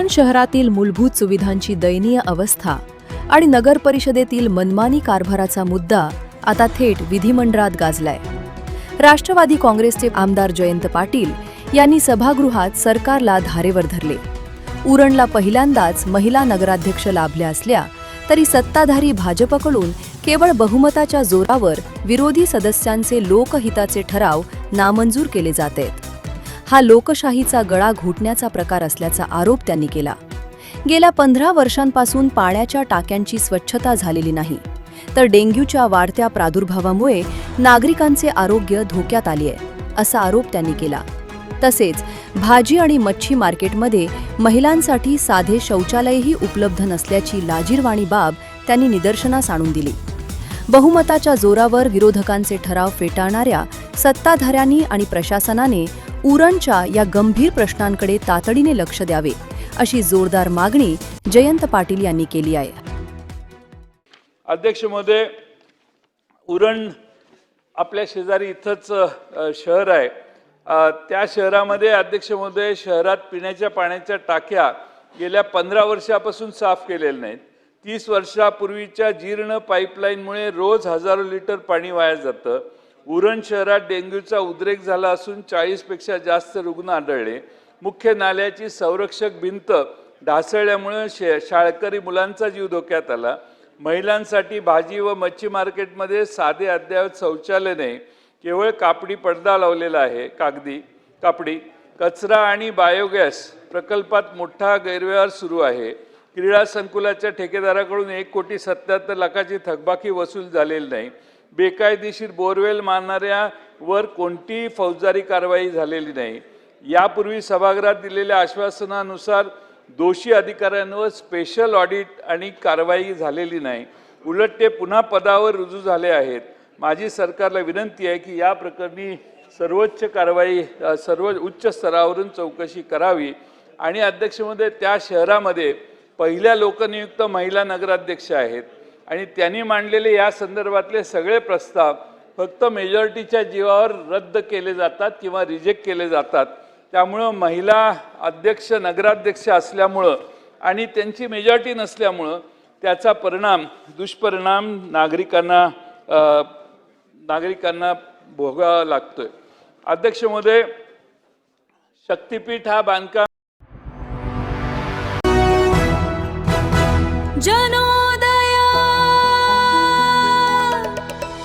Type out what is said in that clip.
उरण शहरातील मूलभूत सुविधांची दयनीय अवस्था आणि नगर परिषदेतील मनमानी कारभाराचा मुद्दा आता थेट विधिमंडळात गाजलाय। राष्ट्रवादी काँग्रेसचे आमदार जयंत पाटील यांनी सभागृहात सरकारला धारेवर धरले। उरणला पहिल्यांदाच महिला नगराध्यक्ष लाभल्या असल्या तरी सत्ताधारी भाजपकडून केवळ बहुमताच्या जोरावर विरोधी सदस्यांचे लोकहिताचे ठराव नामंजूर केले जातात। हा लोकशाहीचा गळा घोटण्याचा प्रकार असल्याचा आरोप त्यांनी केला। गेल्या 15 वर्षांपासून पाण्याच्या टाक्यांची स्वच्छता झालेली नाही, तर डेंग्यूच्या वाढत्या प्रादुर्भावामुळे नागरिकांचे आरोग्य धोक्यात आले आहे, असा आरोप त्यांनी केला। तसेच भाजी आणि मच्छी मार्केटमध्ये महिलांसाठी साधे शौचालयही उपलब्ध नसल्याची लाजिरवाणी बाब त्यांनी निदर्शनास आणून दिली। बहुमताच्या जोरावर विरोधकांचे ठराव फेटाळणाऱ्या सत्ताधाऱ्यांनी आणि प्रशासनाने उरणच्या या गंभीर प्रश्नांकडे तातडीने लक्ष द्यावे, अशी जोरदार मागणी जयंत पाटील यांनी केली आहे। अध्यक्ष महोदय, उरण आपल्या शेजारी इथंच शहर आहे। त्या शहरामध्ये अध्यक्ष महोदय, शहरात पिण्याच्या पाण्याच्या टाक्या गेल्या 15 वर्षापासून साफ केलेल्या नाहीत। 30 वर्षापूर्वीच्या जीर्ण पाईपलाईनमुळे रोज हजारो लिटर पाणी वाया जातं। उरण शहरात डेंग्यूचा उद्रेक झाला असून 40 पेक्षा जास्त रुग्ण आढळले। मुख्य नाल्याची संरक्षक भिंत ढासळल्यामुळे शाळकरी मुलांचा जीव धोक्यात आला। महिलांसाठी भाजी व मच्छी मार्केटमध्ये साधे अद्ययावत शौचालय नाही, केवळ कापडी पडदा लावलेला आहे। कापडी कचरा आणि बायोगॅस प्रकल्पात मोठा गैरव्यवहार सुरू आहे। क्रीडा संकुलाच्या ठेकेदाराकडून 1,77,00,000ची थकबाकी वसूल झालेली नाही। बेकायदेशीर बोरवेल मारणाऱ्यावर कोणतीही फौजदारी कारवाई झालेली नाही। यापूर्वी सभागृहात दिलेल्या आश्वासनानुसार दोषी अधिकाऱ्यांवर स्पेशल ऑडिट आणि कारवाई झालेली नाही, उलट ते पुन्हा पदावर रुजू झाले आहेत। माझी सरकारला विनंती आहे की या प्रकरणी सर्व उच्च स्तरावरून चौकशी करावी आणि अध्यक्ष महोदय, त्या शहरामध्ये पहिल्या लोकनियुक्त महिला नगराध्यक्ष आहेत आणि त्यांनी मांडलेले या संदर्भातले सगळे प्रस्ताव फक्त मेजॉरिटीच्या जीवावर रद्द केले जातात किंवा रिजेक्ट केले जातात। त्यामुळे महिला अध्यक्ष नगराध्यक्ष असल्यामुळे आणि त्यांची मेजॉरिटी नसल्यामुळे त्याचा दुष्परिणाम नागरिकांना भोगावा लागतोय। अध्यक्ष महोदय, शक्तीपीठ हा बांधकाम